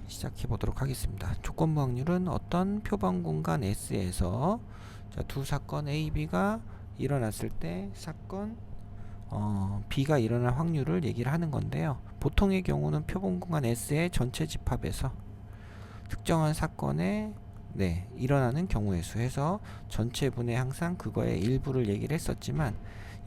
시작해 보도록 하겠습니다. 조건부 확률은 어떤 표본 공간 S에서 두 사건 A, B가 일어났을 때 사건 B가 일어날 확률을 얘기를 하는 건데요. 보통의 경우는 표본 공간 S의 전체 집합에서 특정한 사건에 일어나는 경우의 수해서 전체분에 항상 그거의 일부를 얘기를 했었지만,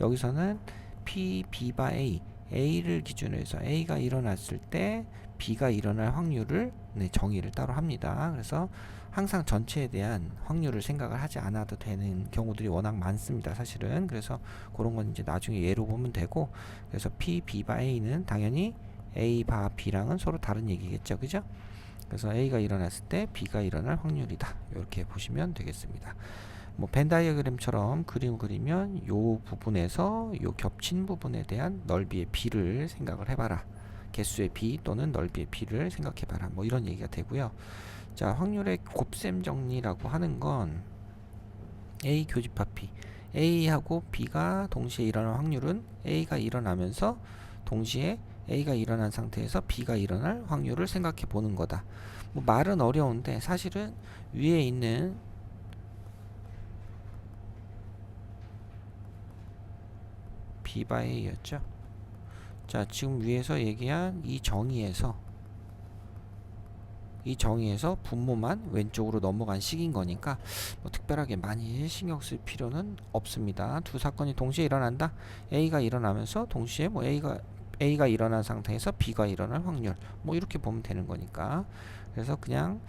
여기서는 P, B바 A, A를 기준으로 해서 A가 일어났을 때 B가 일어날 확률을 정의를 따로 합니다. 그래서 항상 전체에 대한 확률을 생각을 하지 않아도 되는 경우들이 워낙 많습니다, 사실은. 그래서 그런 건 이제 나중에 예로 보면 되고, 그래서 P, B바 A는 당연히 A 바 B랑은 서로 다른 얘기겠죠, 그죠? 그래서 A가 일어났을 때 B가 일어날 확률이다, 이렇게 보시면 되겠습니다. 뭐 벤 다이어그램처럼 그림 그리면 요 부분에서 요 겹친 부분에 대한 넓이의 B를 생각을 해봐라, 개수의 B 또는 넓이의 B를 생각해봐라, 뭐 이런 얘기가 되고요. 자, 확률의 곱셈 정리라고 하는 건 A 교집합 B, A하고 B가 동시에 일어날 확률은 A가 일어나면서 동시에 A가 일어난 상태에서 B가 일어날 확률을 생각해 보는 거다. 뭐 말은 어려운데 사실은 위에 있는 B 바 A였죠. 자, 지금 위에서 얘기한 이 정의에서 분모만 왼쪽으로 넘어간 식인 거니까 뭐 특별하게 많이 신경 쓸 필요는 없습니다. 두 사건이 동시에 일어난다. A가 일어나면서 동시에 뭐 A가 일어난 상태에서 B가 일어날 확률, 뭐 이렇게 보면 되는 거니까. 그래서 그냥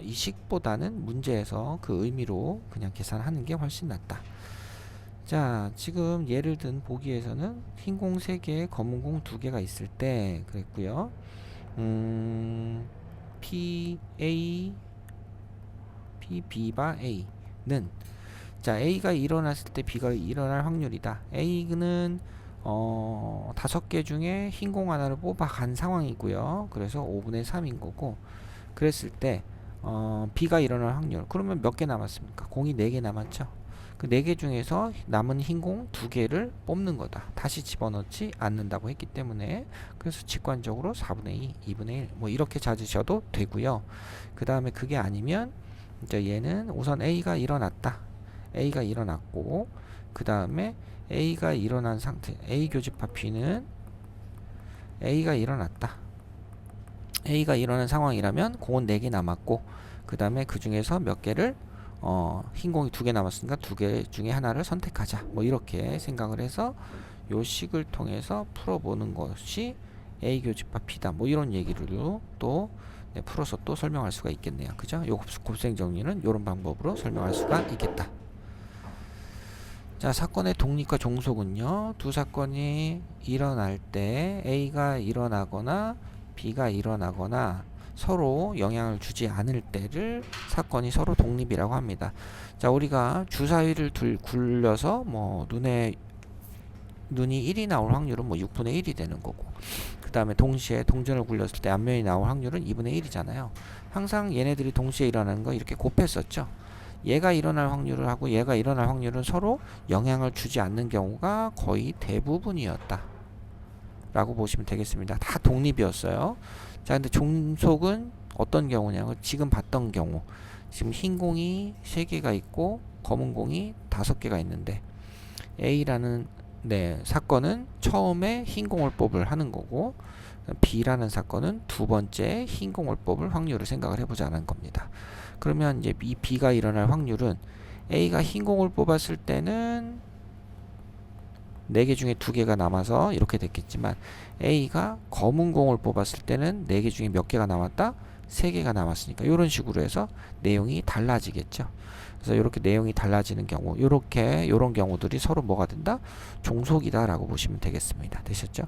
이 식보다는 문제에서 그 의미로 그냥 계산하는 게 훨씬 낫다. 자, 지금 예를 든 보기에서는 흰 공 3개, 검은 공 2개가 있을 때 그랬고요. P, A, P, B바 A는, 자, A가 일어났을 때 B가 일어날 확률이다. A는 5개 중에 흰 공 하나를 뽑아 간 상황이고요. 그래서 5분의 3인 거고, 그랬을 때 B가 일어날 확률, 그러면 몇 개 남았습니까? 공이 4개 남았죠. 그 4개 중에서 남은 흰 공 2개를 뽑는 거다. 다시 집어넣지 않는다고 했기 때문에. 그래서 직관적으로 4분의 2, 2분의 1, 뭐 이렇게 찾으셔도 되고요. 그 다음에 그게 아니면 이제 얘는 우선 A가 일어났다. A가 일어났고, 그 다음에 A가 일어난 상태, A 교집합 B는 A가 일어났다. A가 일어난 상황이라면 공은 4개 남았고, 그 다음에 그 중에서 몇 개를 흰 공이 2개 남았으니까 2개 중에 하나를 선택하자, 뭐 이렇게 생각을 해서 요 식을 통해서 풀어보는 것이 A 교집합 B다, 뭐 이런 얘기를 또 풀어서 또 설명할 수가 있겠네요, 그죠? 요 곱셈 정리는 요런 방법으로 설명할 수가 있겠다. 자, 사건의 독립과 종속은요, 두 사건이 일어날 때 A가 일어나거나 B가 일어나거나 서로 영향을 주지 않을 때를 사건이 서로 독립이라고 합니다. 자, 우리가 주사위를 굴려서 뭐 눈이 1이 나올 확률은 뭐 6분의 1이 되는 거고, 그 다음에 동시에 동전을 굴렸을 때 앞면이 나올 확률은 2분의 1이잖아요. 항상 얘네들이 동시에 일어나는 거 이렇게 곱했었죠. 얘가 일어날 확률을 하고 얘가 일어날 확률은 서로 영향을 주지 않는 경우가 거의 대부분이었다 라고 보시면 되겠습니다. 다 독립이었어요. 자, 근데 종속은 어떤 경우냐면 지금 봤던 경우, 지금 흰 공이 3개가 있고 검은 공이 5개가 있는데, A라는 사건은 처음에 흰 공을 뽑을 하는 거고, B라는 사건은 두 번째 흰 공을 뽑을 확률을 생각을 해보자는 겁니다. 그러면 이제 이 B가 일어날 확률은 A가 흰 공을 뽑았을 때는 4개 중에 2개가 남아서 이렇게 됐겠지만, A가 검은 공을 뽑았을 때는 4개 중에 몇 개가 남았다? 3개가 남았으니까 이런 식으로 해서 내용이 달라지겠죠. 그래서 이렇게 내용이 달라지는 경우, 요런 경우들이 서로 뭐가 된다? 종속이다 라고 보시면 되겠습니다. 되셨죠?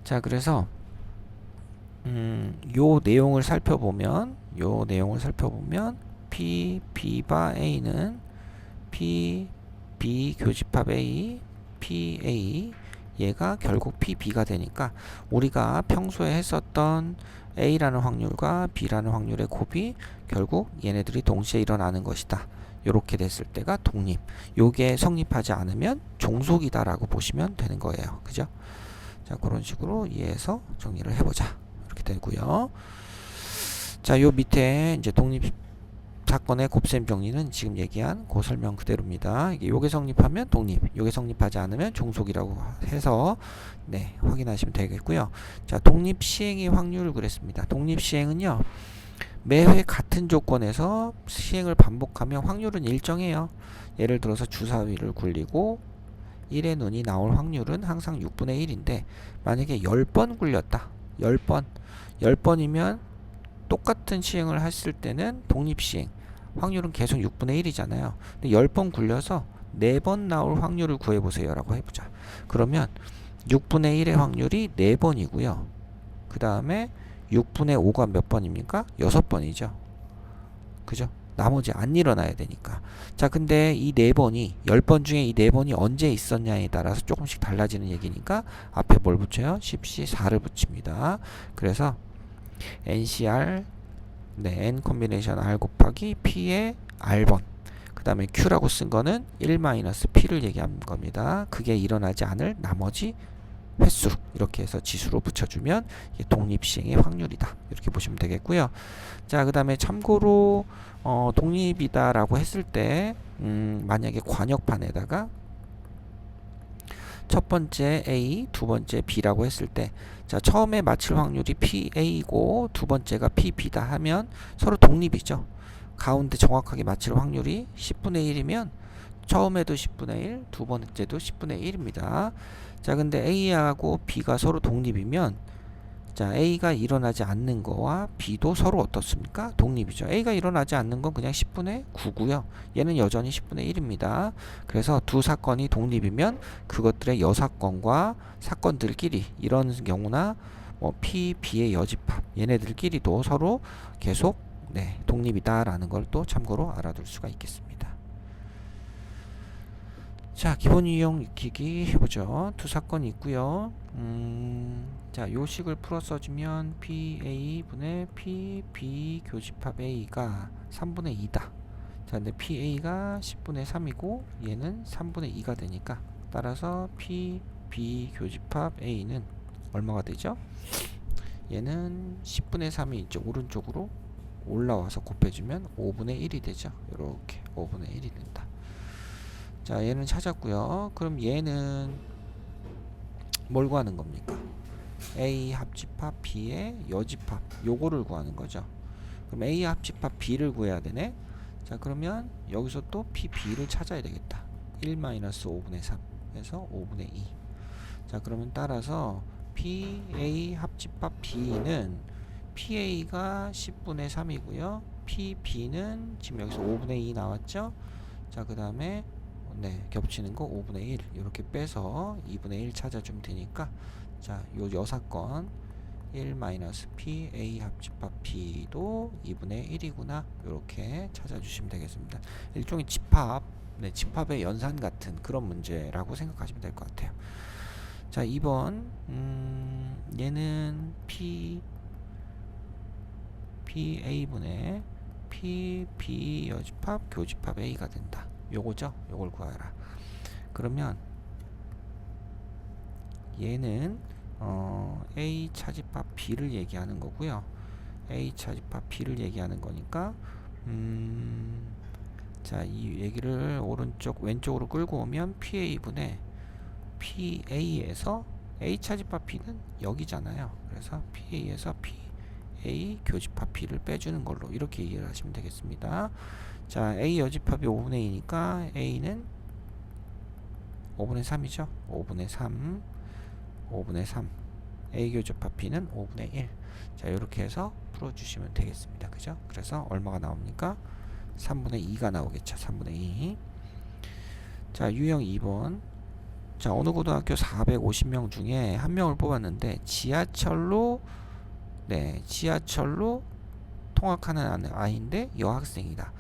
자, 그래서 요 내용을 살펴보면 P, B바 A는 P, B 교집합 A, PA, 얘가 결국 PB가 되니까 우리가 평소에 했었던 A라는 확률과 B라는 확률의 곱이 결국 얘네들이 동시에 일어나는 것이다. 이렇게 됐을 때가 독립. 요게 성립하지 않으면 종속이다 라고 보시면 되는 거예요. 그죠? 자, 그런 식으로 이해해서 정리를 해보자. 이렇게 되고요. 자, 요 밑에 이제 독립 사건의 곱셈 정리는 지금 얘기한 그 설명 그대로입니다. 이게 요게 성립하면 독립, 요게 성립하지 않으면 종속이라고 해서 네, 확인하시면 되겠고요. 자, 독립 시행의 확률을 그랬습니다. 독립 시행은요, 매회 같은 조건에서 시행을 반복하면 확률은 일정해요. 예를 들어서 주사위를 굴리고 1의 눈이 나올 확률은 항상 6분의 1인데 만약에 10번 굴렸다. 10번이면 똑같은 시행을 했을 때는 독립시행 확률은 계속 6분의 1이잖아요. 근데 10번 굴려서 4번 나올 확률을 구해보세요 라고 해보자. 그러면 6분의 1의 확률이 4번이고요. 그 다음에 6분의 5가 몇 번입니까? 6번이죠. 그죠? 나머지 안 일어나야 되니까. 자, 근데 이 4번이 10번 중에 이 4번이 언제 있었냐에 따라서 조금씩 달라지는 얘기니까 앞에 뭘 붙여요? 10C4를 붙입니다. 그래서 NCR 네, N 콤비네이션 R 곱하기 P의 R번 그 다음에 Q라고 쓴 거는 1-P를 얘기하는 겁니다. 그게 일어나지 않을 나머지 횟수 이렇게 해서 지수로 붙여주면 이게 독립시행의 확률이다 이렇게 보시면 되겠고요. 자, 그 다음에 참고로 독립이다 라고 했을 때 만약에 관역판에다가 첫 번째 A, 두 번째 B라고 했을 때, 자, 처음에 맞힐 확률이 PA이고 두 번째가 PB다 하면 서로 독립이죠. 가운데 정확하게 맞힐 확률이 10분의 1이면 처음에도 10분의 1, 두 번째도 10분의 1입니다. 자, 근데 A하고 B가 서로 독립이면 자, A가 일어나지 않는 거와 B도 서로 어떻습니까? 독립이죠. A가 일어나지 않는 건 그냥 10분의 9고요. 얘는 여전히 10분의 1입니다. 그래서 두 사건이 독립이면 그것들의 여사건과 사건들끼리 이런 경우나 뭐 P, B의 여집합 얘네들끼리도 서로 계속 네, 독립이다라는 걸 또 참고로 알아둘 수가 있겠습니다. 자, 기본 유형 익히기 해보죠. 두 사건이 있고요. 자, 요 식을 풀어 써주면 PA분의 PB 교집합 A가 3분의 2다. 자, 근데 PA가 10분의 3이고 얘는 3분의 2가 되니까 따라서 PB 교집합 A는 얼마가 되죠? 얘는 10분의 3이 이쪽 오른쪽으로 올라와서 곱해주면 5분의 1이 되죠. 이렇게 5분의 1이 된다. 자, 얘는 찾았고요. 그럼 얘는 뭘 구하는 겁니까? A 합집합 B의 여집합 요거를 구하는 거죠. 그럼 A 합집합 B를 구해야 되네. 자, 그러면 여기서 또 PB를 찾아야 되겠다. 1-5분의 3 해서 5분의 2. 자, 그러면 따라서 PA 합집합 B는 PA가 10분의 3이고요. PB는 지금 여기서 5분의 2 나왔죠. 자, 그 다음에 네, 겹치는 거 5분의 1 이렇게 빼서 2분의 1 찾아주면 되니까 자, 요 여사건 1-P A 합집합 B도 2분의 1이구나 이렇게 찾아주시면 되겠습니다. 일종의 집합, 네, 집합의 연산 같은 그런 문제라고 생각하시면 될 것 같아요. 자, 2번 얘는 PA분의 PB 여집합 교집합 A가 된다. 요거죠. 요걸 구하라. 그러면 얘는 A 차집합 B를 얘기하는 거고요. A 차집합 B를 얘기하는 거니까 자, 이 얘기를 오른쪽 왼쪽으로 끌고 오면 PA분의 PA에서 A 차집합 B는 여기잖아요. 그래서 PA에서 PA 교집합 B를 빼주는 걸로 이렇게 이해를 하시면 되겠습니다. 자, A 여집합이 5분의 2니까 A는 5분의 3이죠. 5분의 3 5분의 3 A 교집합 B는 5분의 1. 자, 이렇게 해서 풀어주시면 되겠습니다. 그죠? 그래서 얼마가 나옵니까? 3분의 2가 나오겠죠. 3분의 2. 자, 유형 2번. 자, 어느 고등학교 450명 중에 한 명을 뽑았는데 지하철로 통학하는 아이인데 여학생이다.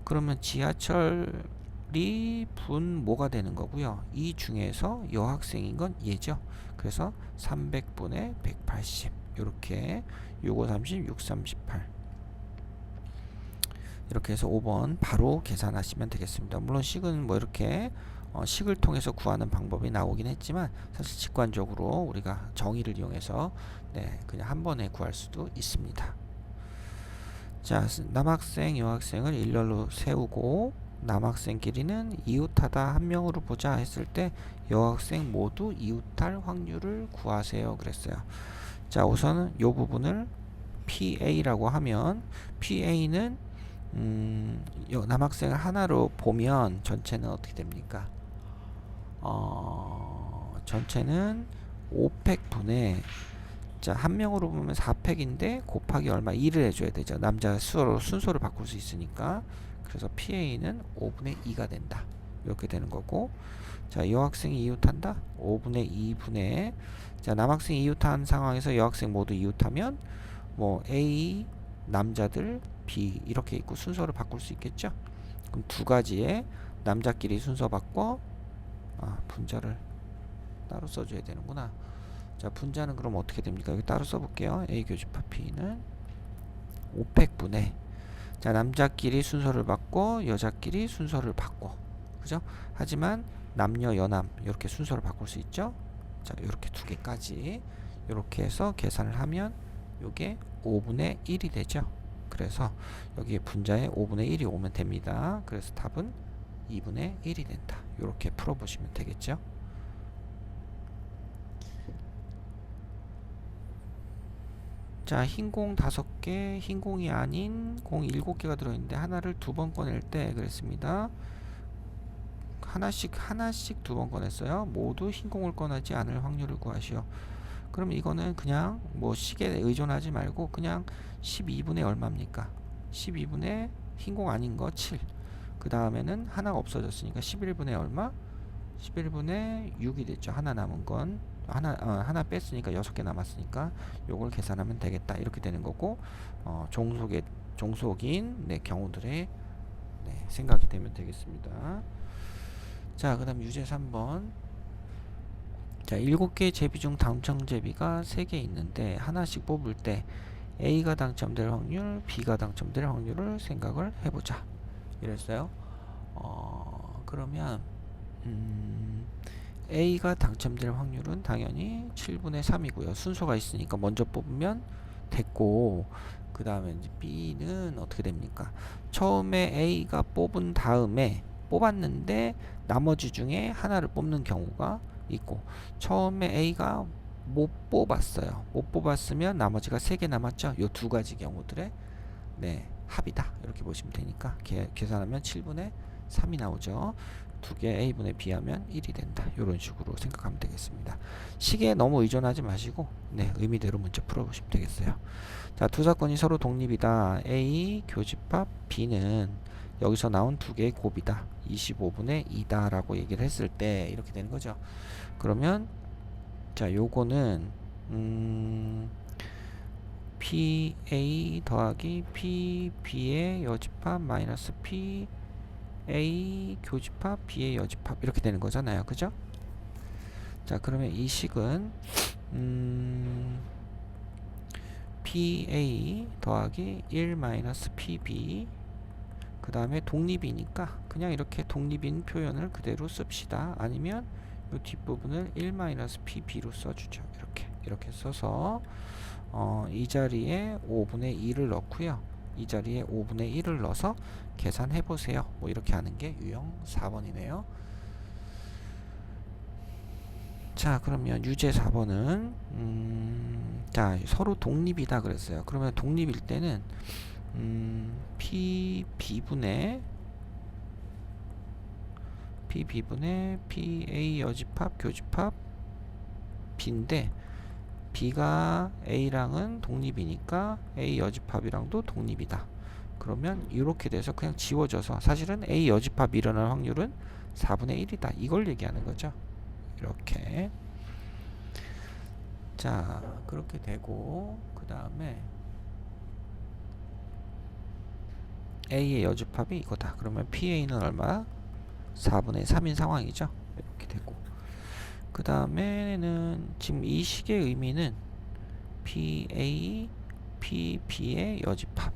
그러면 지하철이 뭐가 되는 거고요. 이 중에서 여학생인 건 얘죠. 그래서 300분의 180 이렇게 6530 638 이렇게 해서 5번 바로 계산하시면 되겠습니다. 물론 식은 뭐 이렇게 식을 통해서 구하는 방법이 나오긴 했지만 사실 직관적으로 우리가 정의를 이용해서 그냥 한 번에 구할 수도 있습니다. 자, 남학생, 여학생을 일렬로 세우고 남학생끼리는 이웃하다 한 명으로 보자 했을 때 여학생 모두 이웃할 확률을 구하세요 그랬어요. 자, 우선은 이 부분을 PA라고 하면 PA는 남학생을 하나로 보면 전체는 어떻게 됩니까? 전체는 5팩분의 자, 한 명으로 보면 4팩인데 곱하기 얼마 2를 해줘야 되죠. 남자 수로 순서를 바꿀 수 있으니까. 그래서 PA는 5분의 2가 된다. 이렇게 되는 거고. 자, 여학생이 이웃한다. 5분의 2분의 자, 남학생이 이웃한 상황에서 여학생 모두 이웃하면 뭐 A 남자들 B 이렇게 있고 순서를 바꿀 수 있겠죠. 그럼 두 가지의 남자끼리 순서 바꿔 분자를 따로 써줘야 되는구나. 자, 분자는 그럼 어떻게 됩니까? 여기 따로 써볼게요. A 교집합 P는 5팩분의 자, 남자끼리 순서를 바꿔 여자끼리 순서를 바꿔 그죠? 하지만 남녀 여남 이렇게 순서를 바꿀 수 있죠. 자, 이렇게 두 개까지 이렇게 해서 계산을 하면 이게 5분의 1이 되죠. 그래서 여기에 분자에 5분의 1이 오면 됩니다. 그래서 답은 2분의 1이 된다. 이렇게 풀어보시면 되겠죠. 자, 흰 공 5개, 흰 공이 아닌 공 7개가 들어있는데 하나를 2번 꺼낼 때 그랬습니다. 하나씩 2번 꺼냈어요. 모두 흰 공을 꺼내지 않을 확률을 구하시오. 그럼 이거는 그냥 뭐 시계에 의존하지 말고 그냥 12분의 얼마입니까? 12분의 흰 공 아닌 거 7. 그 다음에는 하나가 없어졌으니까 11분의 얼마? 11분의 6이 됐죠. 하나 남은 건 하나 뺐으니까 6개 남았으니까 요걸 계산하면 되겠다. 이렇게 되는 거고 종속인 경우들의 생각이 되면 되겠습니다. 자, 그 다음 유제 3번. 자, 7개의 제비 중 당첨 제비가 3개 있는데 하나씩 뽑을 때 A가 당첨될 확률, B가 당첨될 확률을 생각을 해보자. 이랬어요. 그러면 A가 당첨될 확률은 당연히 7분의 3이고요. 순서가 있으니까 먼저 뽑으면 됐고, 그 다음에 B는 어떻게 됩니까? 처음에 A가 뽑은 다음에 뽑았는데 나머지 중에 하나를 뽑는 경우가 있고, 처음에 A가 못 뽑았어요. 못 뽑았으면 나머지가 3개 남았죠. 요 두 가지 경우들의 합이다. 이렇게 보시면 되니까 계산하면 7분의 3이 나오죠. 2개 A분의 B 하면 1이 된다. 이런 식으로 생각하면 되겠습니다. 시계에 너무 의존하지 마시고 의미대로 문제 풀어보시면 되겠어요. 자, 두 사건이 서로 독립이다. A 교집합 B는 여기서 나온 2개의 곱이다. 25분의 2다 라고 얘기를 했을 때 이렇게 되는 거죠. 그러면 자, 요거는 PA 더하기 PB의 여집합 마이너스 PA 교집합 B의 여집합 이렇게 되는 거잖아요. 그죠? 자, 그러면 이 식은 PA 더하기 1 마이너스 PB 그 다음에 독립이니까 그냥 이렇게 독립인 표현을 그대로 씁시다. 아니면 이 뒷부분을 1 마이너스 PB로 써주죠. 이렇게 써서 이 자리에 5분의 2를 넣고요. 이 자리에 5분의 1을 넣어서 계산해 보세요. 뭐 이렇게 하는 게 유형 4번이네요. 자, 그러면 유제 4번은 자, 서로 독립이다 그랬어요. 그러면 독립일 때는 PB분의 PA 여집합 교집합 B인데 B가 A랑은 독립이니까 A 여집합이랑도 독립이다. 그러면 이렇게 돼서 그냥 지워져서 사실은 A 여집합이 일어날 확률은 4분의 1이다. 이걸 얘기하는 거죠. 이렇게. 자, 그렇게 되고 그 다음에 A의 여집합이 이거다. 그러면 PA는 얼마? 4분의 3인 상황이죠. 이렇게 되고 그 다음에는 지금 이 식의 의미는 PA, PB의 여집합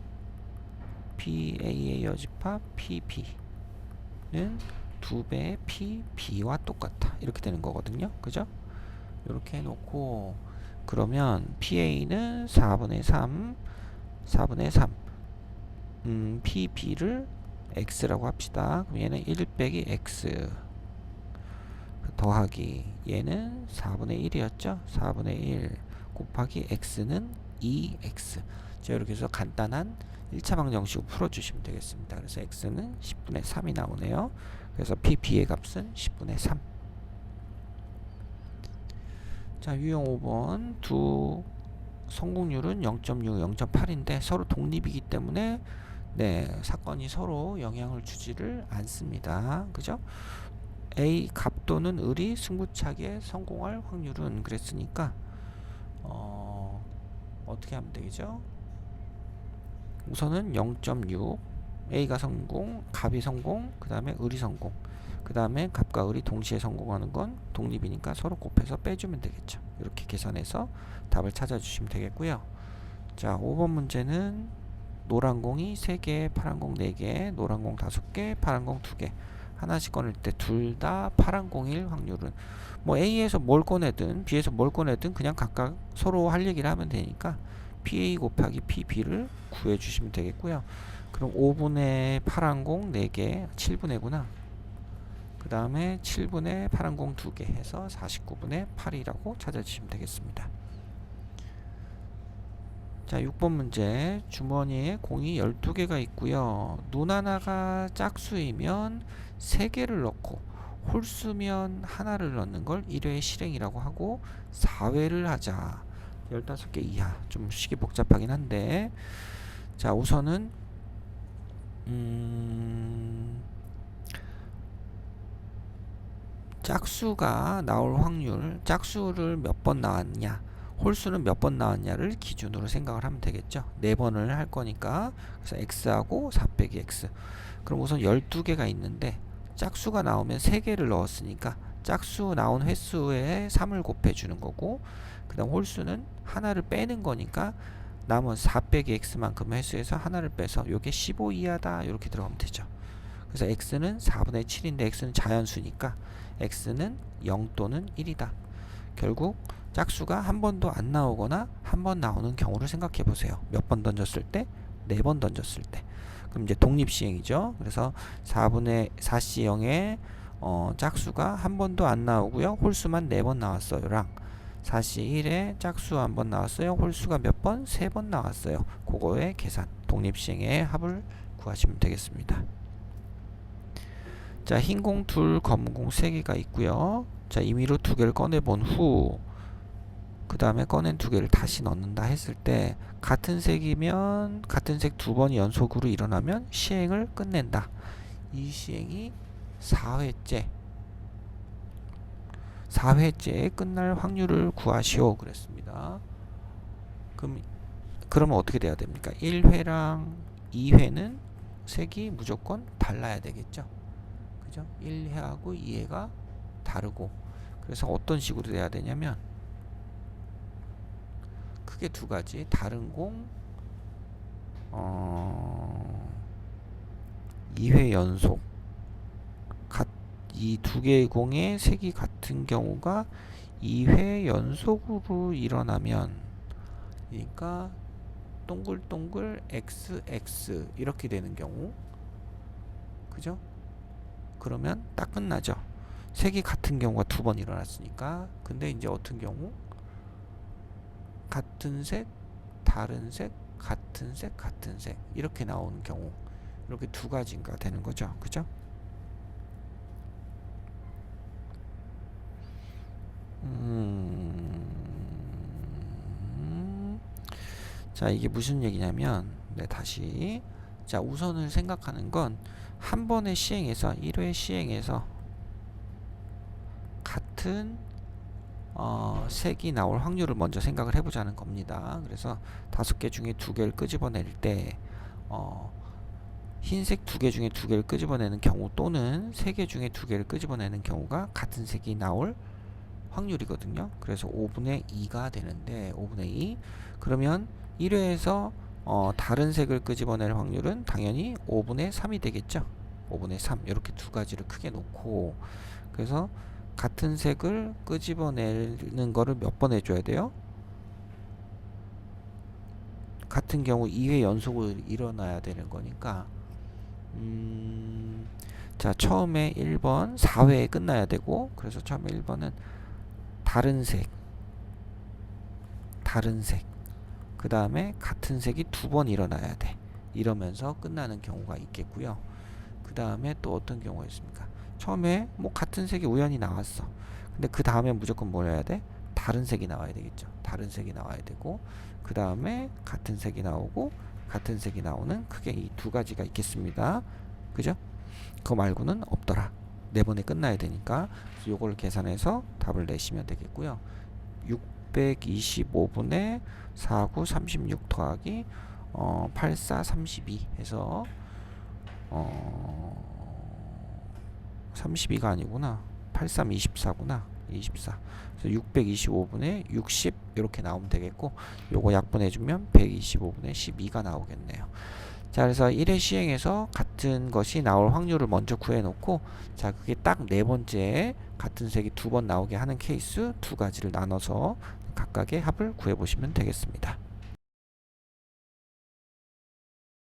PA의 여집합 PB는 2배 P, B와 똑같다. 이렇게 되는 거거든요. 그죠? 이렇게 해놓고, 그러면 PA는 4분의 3, 4분의 3. PB를 X라고 합시다. 그럼 얘는 1 빼기 X. 더하기 얘는 4분의 1이었죠. 4분의 1 곱하기 x는 2x. 자, 이렇게 해서 간단한 1차 방정식으로 풀어주시면 되겠습니다. 그래서 x는 10분의 3이 나오네요. 그래서 pp의 값은 10분의 3. 자, 유형 5번 두 성공률은 0.6, 0.8인데 서로 독립이기 때문에 사건이 서로 영향을 주지를 않습니다. 그죠? A 갑도는 을이 승부차기에 성공할 확률은 그랬으니까 어떻게 하면 되겠죠? 우선은 0.6 A가 성공, 갑이 성공, 그 다음에 을이 성공, 그 다음에 갑과 을이 동시에 성공하는 건 독립이니까 서로 곱해서 빼주면 되겠죠. 이렇게 계산해서 답을 찾아주시면 되겠고요. 자, 5번 문제는 노란 공이 3개, 파란 공 4개, 노란 공 5개, 파란 공 2개. 하나씩 꺼낼 때 둘 다 파란 공일 확률은, 뭐 A에서 뭘 꺼내든 B에서 뭘 꺼내든 그냥 각각 서로 할 얘기를 하면 되니까 PA 곱하기 PB를 구해 주시면 되겠고요. 그럼 5분의 파란 공 4개, 7분의구나. 그 다음에 7분의 파란 공 2개 해서 49분의 8이라고 찾아주시면 되겠습니다. 자, 6번 문제. 주머니에 공이 12개가 있고요. 눈 하나가 짝수이면 3개를 넣고 홀수면 하나를 넣는 걸 1회 실행이라고 하고 4회를 하자. 15개 이하. 좀 식이 복잡하긴 한데, 자, 우선은 짝수가 나올 확률, 짝수를 몇 번 나왔냐, 홀수는 몇 번 나왔냐를 기준으로 생각을 하면 되겠죠. 4번을 할 거니까. 그래서 x하고 4 빼기 x. 그럼 우선 12개가 있는데 짝수가 나오면 3개를 넣었으니까 짝수 나온 횟수에 3을 곱해주는 거고, 그 다음 홀수는 하나를 빼는 거니까 남은 4 빼기 x만큼 횟수에서 하나를 빼서 요게 15 이하다 이렇게 들어가면 되죠. 그래서 x는 4분의 7인데 x는 자연수니까 x는 0 또는 1이다. 결국 짝수가 한 번도 안 나오거나 한 번 나오는 경우를 생각해 보세요. 몇 번 던졌을 때? 4번 던졌을 때. 그럼 이제 독립시행이죠. 그래서 4분의 4C0에 짝수가 한 번도 안 나오고요. 홀수만 4번 나왔어요. 랑 4C1에 짝수 한 번 나왔어요. 홀수가 몇 번? 3번 나왔어요. 그거의 계산, 독립시행의 합을 구하시면 되겠습니다. 자, 흰 공 2, 검은 공 3개가 있고요. 자, 임의로 2개를 꺼내본 후 그 다음에 꺼낸 2개를 다시 넣는다 했을 때 같은 색이면 같은 색 2번이 연속으로 일어나면 시행을 끝낸다. 이 시행이 4회째에 끝날 확률을 구하시오 그랬습니다. 그러면 어떻게 돼야 됩니까? 1회랑 2회는 색이 무조건 달라야 되겠죠. 그죠? 1회하고 2회가 다르고, 그래서 어떤 식으로 돼야 되냐면 크게 두 가지. 다른 공 2회 연속, 이 두 개의 공의 색이 같은 경우가 2회 연속으로 일어나면, 그러니까 동글동글 XX 이렇게 되는 경우, 그죠? 그러면 딱 끝나죠. 색이 같은 경우가 2번 일어났으니까. 근데 이제 어떤 경우 같은 색, 다른 색, 같은 색, 같은 색 이렇게 나오는 경우, 이렇게 두 가지가 되는 거죠. 그죠? 자, 이게 무슨 얘기냐면, 다시. 자, 우선을 생각하는 건 한 번의 시행에서 1회 시행에서 같은 색이 나올 확률을 먼저 생각을 해보자는 겁니다. 그래서 5개 중에 2개를 끄집어낼 때 흰색 2개 중에 2개를 끄집어내는 경우, 또는 3개 중에 2개를 끄집어내는 경우가 같은 색이 나올 확률이거든요. 그래서 5분의 2가 되는데, 5분의 2. 그러면 1회에서 다른 색을 끄집어낼 확률은 당연히 5분의 3이 되겠죠. 5분의 3 이렇게 두 가지를 크게 놓고, 그래서 같은 색을 끄집어내는 거를 몇 번 해줘야 돼요? 같은 경우 2회 연속으로 일어나야 되는 거니까 자, 처음에 1번 4회에 끝나야 되고, 그래서 처음에 1번은 다른 색, 그 다음에 같은 색이 두 번 일어나야 돼. 이러면서 끝나는 경우가 있겠고요. 그 다음에 또 어떤 경우가 있습니까? 처음에 뭐 같은 색이 우연히 나왔어. 근데 그 다음에 무조건 뭘 해야 돼? 다른 색이 나와야 되겠죠. 다른 색이 나와야 되고, 그 다음에 같은 색이 나오고, 같은 색이 나오는 크게 이 두 가지가 있겠습니다. 그죠? 그거 말고는 없더라. 네 번에 끝나야 되니까 요걸 계산해서 답을 내시면 되겠고요. 625분의 49 36 더하기 84 32 해서 32가 아니구나. 83 24구나. 24. 그래서 625분의 60 이렇게 나오면 되겠고, 요거 약분해주면 125분의 12가 나오겠네요. 자, 그래서 1회 시행에서 같은 것이 나올 확률을 먼저 구해놓고, 자, 그게 딱 네 번째 같은 색이 두 번 나오게 하는 케이스 두 가지를 나눠서 각각의 합을 구해보시면 되겠습니다.